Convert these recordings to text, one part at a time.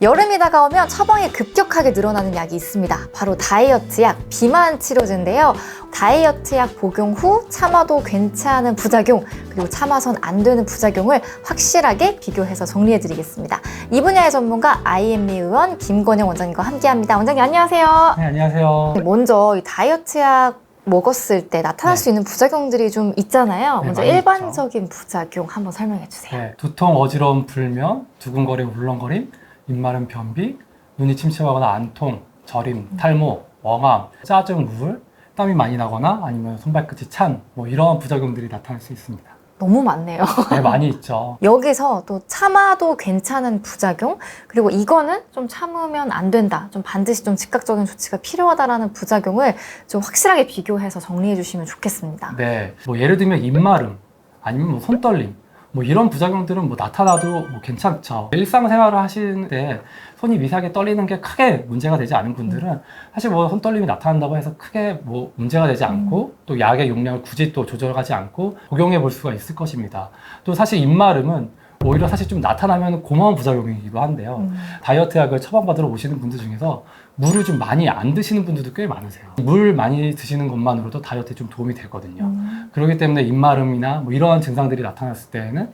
여름이 다가오면 처방이 급격하게 늘어나는 약이 있습니다. 바로 다이어트 약, 비만 치료제인데요. 다이어트 약 복용 후 참아도 괜찮은 부작용, 그리고 참아선 안 되는 부작용을 확실하게 비교해서 정리해드리겠습니다. 이 분야의 전문가 IME 의원 김건영 원장님과 함께합니다. 원장님 안녕하세요. 네, 안녕하세요. 먼저 이 다이어트 약 먹었을 때 나타날 수 있는 부작용들이 좀 있잖아요. 네, 먼저 많이 일반적인 부작용 한번 설명해 주세요. 네, 두통, 어지러움, 불면, 두근거림, 울렁거림, 입마름, 변비, 눈이 침침하거나 안통, 저림, 탈모, 멍함, 짜증, 우울, 땀이 많이 나거나 아니면 손발끝이 찬, 이런 부작용들이 나타날 수 있습니다. 너무 많네요. 네, 많이 있죠. 여기서 또 참아도 괜찮은 부작용, 그리고 이거는 좀 참으면 안 된다, 좀 반드시 좀 즉각적인 조치가 필요하다라는 부작용을 좀 확실하게 비교해서 정리해 주시면 좋겠습니다. 네, 예를 들면 입마름, 아니면 손떨림, 이런 부작용들은 나타나도 괜찮죠. 일상생활을 하시는데 손이 미세하게 떨리는 게 크게 문제가 되지 않은 분들은 사실 손떨림이 나타난다고 해서 크게 문제가 되지 않고 또 약의 용량을 굳이 또 조절하지 않고 복용해 볼 수가 있을 것입니다. 또 사실 입마름은 오히려 사실 좀 나타나면 고마운 부작용이기도 한데요. 다이어트 약을 처방받으러 오시는 분들 중에서 물을 좀 많이 안 드시는 분들도 꽤 많으세요. 물 많이 드시는 것만으로도 다이어트에 좀 도움이 되거든요. 그렇기 때문에 입마름이나 이러한 증상들이 나타났을 때에는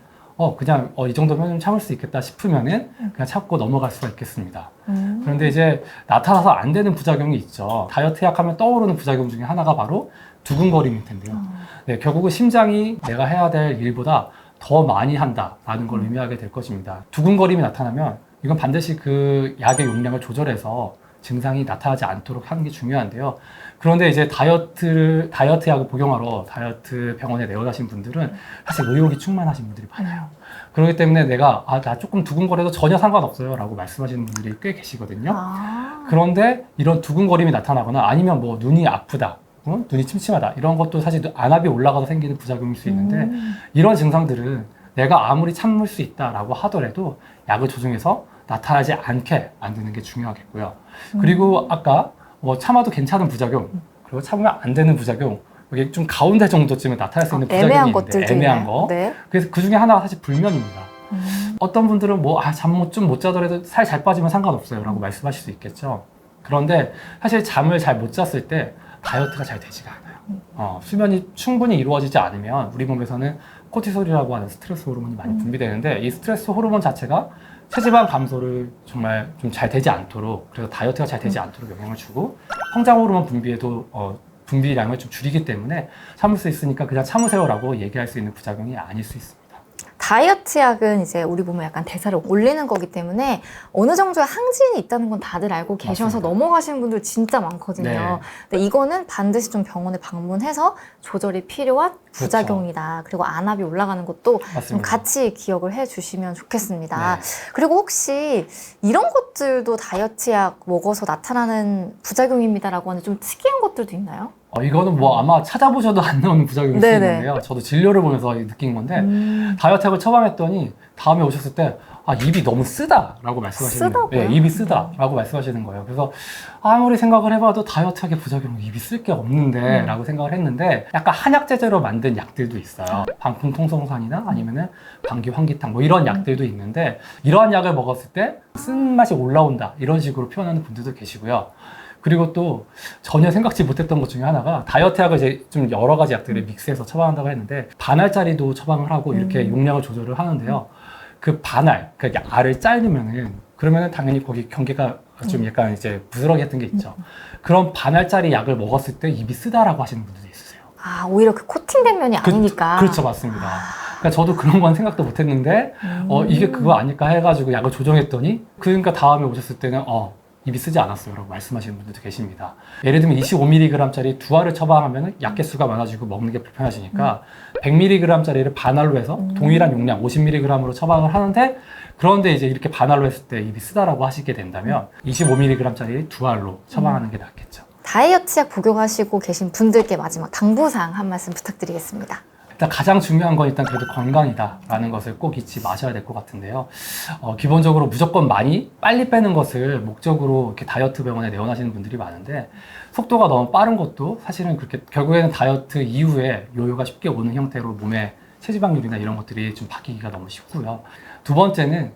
그냥 이 정도면 좀 참을 수 있겠다 싶으면은 그냥 참고 넘어갈 수가 있겠습니다. 그런데 이제 나타나서 안 되는 부작용이 있죠. 다이어트 약 하면 떠오르는 부작용 중에 하나가 바로 두근거림일 텐데요. 네, 결국은 심장이 내가 해야 될 일보다 더 많이 한다라는 걸 의미하게 될 것입니다. 두근거림이 나타나면 이건 반드시 그 약의 용량을 조절해서 증상이 나타나지 않도록 하는 게 중요한데요. 그런데 이제 다이어트 약을 복용하러 다이어트 병원에 내원하신 분들은 사실 의욕이 충만하신 분들이 많아요. 그렇기 때문에 내가 나 조금 두근거려도 전혀 상관없어요 라고 말씀하시는 분들이 꽤 계시거든요. 그런데 이런 두근거림이 나타나거나 아니면 눈이 아프다, 눈이 침침하다, 이런 것도 사실 안압이 올라가서 생기는 부작용일 수 있는데 이런 증상들은 내가 아무리 참을 수 있다라고 하더라도 약을 조정해서 나타나지 않게 만드는 게 중요하겠고요. 그리고 아까 참아도 괜찮은 부작용, 그리고 참으면 안 되는 부작용, 이게 좀 가운데 정도쯤에 나타날 수 있는 부작용이 애매한 있는데 것들도 애매한 있네요. 거. 네. 그래서 그 중에 하나가 사실 불면입니다. 어떤 분들은 잠 좀 못 자더라도 살 잘 빠지면 상관없어요 라고 말씀하실 수 있겠죠. 그런데 사실 잠을 잘 못 잤을 때 다이어트가 잘 되지가 않아요. 수면이 충분히 이루어지지 않으면 우리 몸에서는 코티솔이라고 하는 스트레스 호르몬이 많이 분비되는데 이 스트레스 호르몬 자체가 체지방 감소를 정말 좀 잘 되지 않도록, 그래서 다이어트가 잘 되지 않도록 영향을 주고 성장 호르몬 분비에도 분비량을 좀 줄이기 때문에 참을 수 있으니까 그냥 참으세요라고 얘기할 수 있는 부작용이 아닐 수 있습니다. 다이어트 약은 이제 우리 몸에 약간 대사를 올리는 거기 때문에 어느 정도의 항진이 있다는 건 다들 알고 계셔서 맞습니다. 넘어가시는 분들 진짜 많거든요. 네. 근데 이거는 반드시 좀 병원에 방문해서 조절이 필요한 부작용이다. 그렇죠. 그리고 안압이 올라가는 것도 좀 맞습니다. 같이 기억을 해주시면 좋겠습니다. 네. 그리고 혹시 이런 것들도 다이어트 약 먹어서 나타나는 부작용입니다라고 하는 좀 특이한 것들도 있나요? 이거는 아마 찾아보셔도 안 나오는 부작용일 수 있는데요. 저도 진료를 보면서 느낀 건데 다이어트 약을 처방했더니 다음에 오셨을 때 입이 너무 쓰다라고 말씀하시는 거예요. 네, 입이 쓰다라고 말씀하시는 거예요. 그래서 아무리 생각을 해봐도 다이어트 약의 부작용은 입이 쓸 게 없는데 라고 생각을 했는데 약간 한약 제제로 만든 약들도 있어요. 방풍 통성산이나 아니면은 방귀 환기탕 이런 약들도 있는데 이러한 약을 먹었을 때 쓴맛이 올라온다 이런 식으로 표현하는 분들도 계시고요. 그리고 또 전혀 생각지 못했던 것 중에 하나가 다이어트 약을 이제 좀 여러 가지 약들을 믹스해서 처방한다고 했는데 반알짜리도 처방을 하고 이렇게 용량을 조절을 하는데요. 그 반알, 그러니까 알을 자르면은 그러면은 당연히 거기 경계가 좀 약간 이제 부스러기 같은 게 있죠. 그런 반알짜리 약을 먹었을 때 입이 쓰다라고 하시는 분들이 있으세요. 오히려 그 코팅된 면이 아니니까. 그렇죠, 맞습니다. 그러니까 저도 그런 건 생각도 못했는데 이게 그거 아닐까 해가지고 약을 조정했더니 그러니까 다음에 오셨을 때는 입이 쓰지 않았어요 라고 말씀하시는 분들도 계십니다. 예를 들면 25mg짜리 두 알을 처방하면 약 개수가 많아지고 먹는 게 불편하시니까 100mg짜리를 반알로 해서 동일한 용량 50mg으로 처방을 하는데 그런데 이제 이렇게 반알로 했을 때 입이 쓰다라고 하시게 된다면 25mg짜리 두 알로 처방하는 게 낫겠죠. 다이어트 약 복용하시고 계신 분들께 마지막 당부사항 한 말씀 부탁드리겠습니다. 일단 가장 중요한 건 일단 그래도 건강이다라는 것을 꼭 잊지 마셔야 될 것 같은데요. 기본적으로 무조건 많이 빨리 빼는 것을 목적으로 이렇게 다이어트 병원에 내원하시는 분들이 많은데 속도가 너무 빠른 것도 사실은 그렇게 결국에는 다이어트 이후에 요요가 쉽게 오는 형태로 몸에 체지방률이나 이런 것들이 좀 바뀌기가 너무 쉽고요. 두 번째는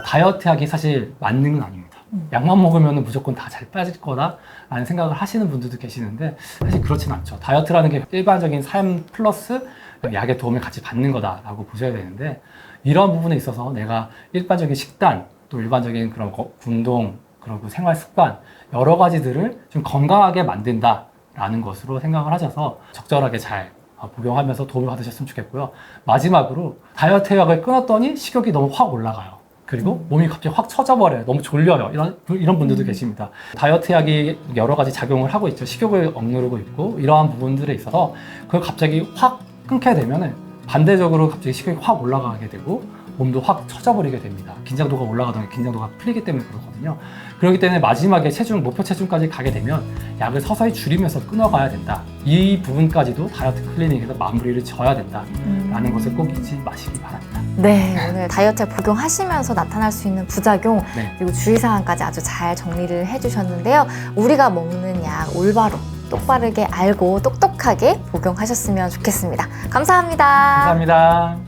다이어트 약이 사실 맞는 건 아닙니다. 약만 먹으면 무조건 다 잘 빠질 거다라는 생각을 하시는 분들도 계시는데 사실 그렇진 않죠. 다이어트라는 게 일반적인 삶 플러스 약의 도움을 같이 받는 거다라고 보셔야 되는데 이런 부분에 있어서 내가 일반적인 식단 또 일반적인 그런 운동 그리고 생활 습관 여러 가지들을 좀 건강하게 만든다라는 것으로 생각을 하셔서 적절하게 잘 복용하면서 도움을 받으셨으면 좋겠고요. 마지막으로 다이어트 약을 끊었더니 식욕이 너무 확 올라가요. 그리고 몸이 갑자기 확 처져버려요. 너무 졸려요. 이런 분들도 계십니다. 다이어트 약이 여러 가지 작용을 하고 있죠. 식욕을 억누르고 있고 이러한 부분들에 있어서 그걸 갑자기 확 끊게 되면 반대적으로 갑자기 식욕이 확 올라가게 되고 몸도 확 처져버리게 됩니다. 긴장도가 올라가던 게 긴장도가 풀리기 때문에 그렇거든요. 그렇기 때문에 마지막에 목표 체중까지 가게 되면 약을 서서히 줄이면서 끊어가야 된다. 이 부분까지도 다이어트 클리닉에서 마무리를 져야 된다라는 것을 꼭 잊지 마시기 바랍니다. 네, 오늘 다이어트 복용하시면서 나타날 수 있는 부작용 네. 그리고 주의사항까지 아주 잘 정리를 해주셨는데요. 우리가 먹는 약 올바로 똑바르게 알고 똑똑하게 복용하셨으면 좋겠습니다. 감사합니다. 감사합니다.